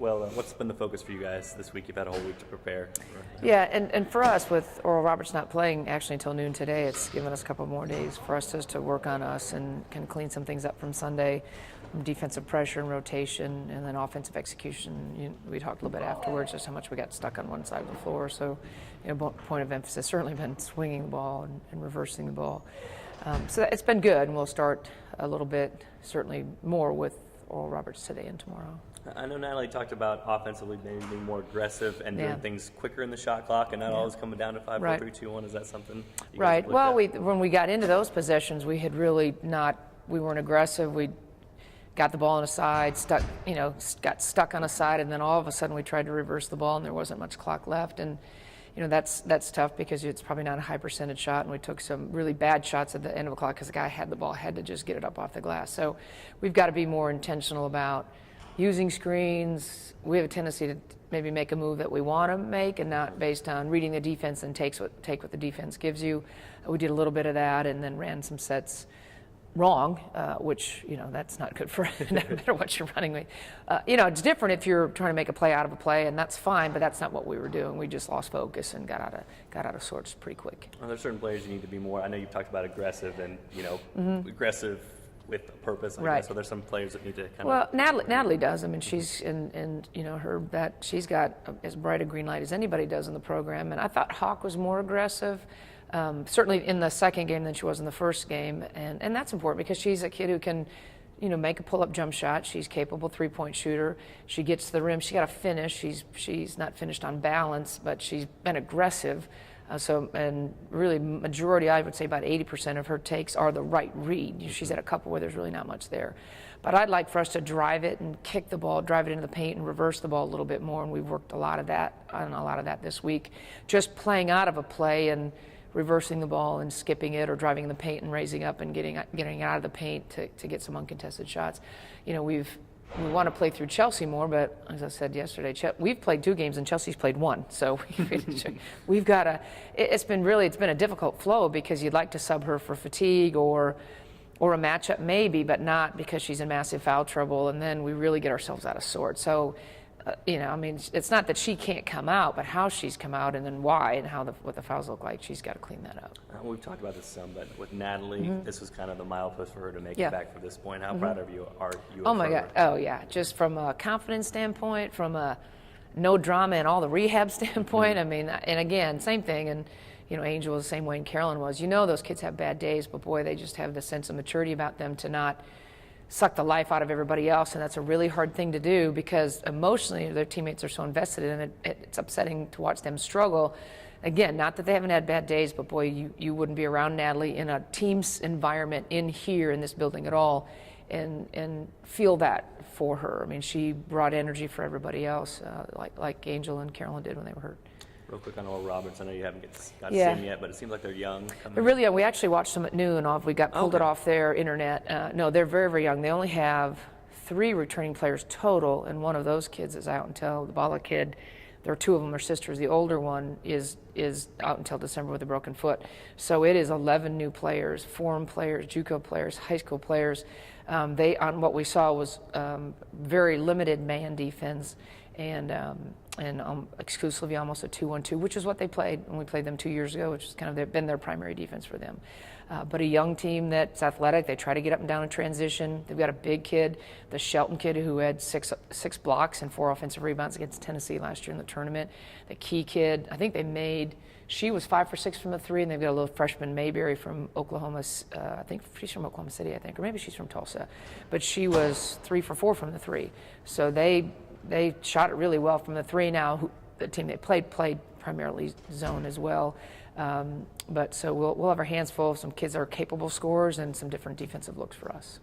Well, what's been the focus for you guys this week? You've had a whole week to prepare. Yeah, and for us, with Oral Roberts not playing actually until noon today, it's given us a couple more days for us just to work on us and kind of clean some things up from Sunday, defensive pressure and rotation, and then offensive execution. We talked a little bit afterwards just how much we got stuck on one side of the floor. So, point of emphasis certainly been swinging the ball and reversing the ball. So it's been good, and we'll start a little bit, certainly more with Oral Roberts today and tomorrow. I know Natalie talked about offensively maybe being more aggressive and doing things quicker in the shot clock and not always coming down to 5, 4, 3, 2, 1. Is that something you guys looked Well, at? when we got into those possessions, we had really we weren't aggressive. We got the ball on a side, got stuck on a side, and then all of a sudden we tried to reverse the ball and there wasn't much clock left. And that's tough because it's probably not a high percentage shot, and we took some really bad shots at the end of the clock because the guy had the ball, had to just get it up off the glass. So we've got to be more intentional about using screens. We have a tendency to maybe make a move that we want to make and not based on reading the defense and take what the defense gives you. We did a little bit of that and then ran some sets wrong, which, that's not good for no matter what you're running. It's different if you're trying to make a play out of a play, and that's fine, but that's not what we were doing. We just lost focus and got out of sorts pretty quick. Are there certain players you need to be more? I know you've talked about aggressive and, aggressive with a purpose. Right. So there's some players that need to kind of. Well, Natalie does. I mean, she's she's got as bright a green light as anybody does in the program. And I thought Hawk was more aggressive, certainly in the second game than she was in the first game. And that's important because she's a kid who can, make a pull-up jump shot. She's capable three-point shooter. She gets to the rim. She got to finish. She's not finished on balance, but she's been aggressive. And really majority, I would say about 80% of her takes are the right read. She's at a couple where there's really not much there. But I'd like for us to drive it and kick the ball, drive it into the paint and reverse the ball a little bit more. And we've worked a lot of that this week. Just playing out of a play and reversing the ball and skipping it or driving in the paint and raising up and getting out of the paint to get some uncontested shots. We want to play through Chelsea more, but as I said yesterday, we've played 2 games and Chelsea's played 1. So we've got to. It's been a difficult flow because you'd like to sub her for fatigue or a matchup maybe, but not because she's in massive foul trouble, and then we really get ourselves out of sorts. So. It's not that she can't come out, but how she's come out and then why and what the fouls look like, she's got to clean that up. We've talked about this some, but with Natalie, this was kind of the milepost for her to make it back for this point. How proud of you are you? Oh, my God. Oh, yeah. Just from a confidence standpoint, from a no drama and all the rehab standpoint. And again, same thing. And, Angel was the same way and Carolyn was. Those kids have bad days, but, boy, they just have the sense of maturity about them to not suck the life out of everybody else, and that's a really hard thing to do because emotionally their teammates are so invested in it. It's upsetting to watch them struggle. Again, not that they haven't had bad days, but boy, you wouldn't be around Natalie in a team's environment in here in this building at all and feel that for her. She brought energy for everybody else, like Angel and Carolyn did when they were hurt. Real quick on Oral Roberts, I know you haven't got to see them yet, but it seems like they're young. They're really young. We actually watched them at noon. We got pulled it off their internet. No, they're very, very young. They only have 3 returning players total, and one of those kids is out until the Bala kid. There are 2 of them are sisters. The older one is out until December with a broken foot. So it is 11 new players, foreign players, JUCO players, high school players. On what we saw was very limited man defense and exclusively almost a 2-1-2, which is what they played when we played them 2 years ago, which has kind of been their primary defense for them. But a young team that's athletic. They try to get up and down in transition. They've got a big kid, the Shelton kid, who had six blocks and 4 offensive rebounds against Tennessee last year in the tournament. The key kid, I think she was 5 for 6 from the 3, and they've got a little freshman, Mayberry, from Oklahoma. I think she's from Oklahoma City, or maybe she's from Tulsa. But she was 3 for 4 from the 3. So they shot it really well from the 3. Now the team they played primarily zone as well. But so we'll have our hands full of some kids that are capable scorers and some different defensive looks for us.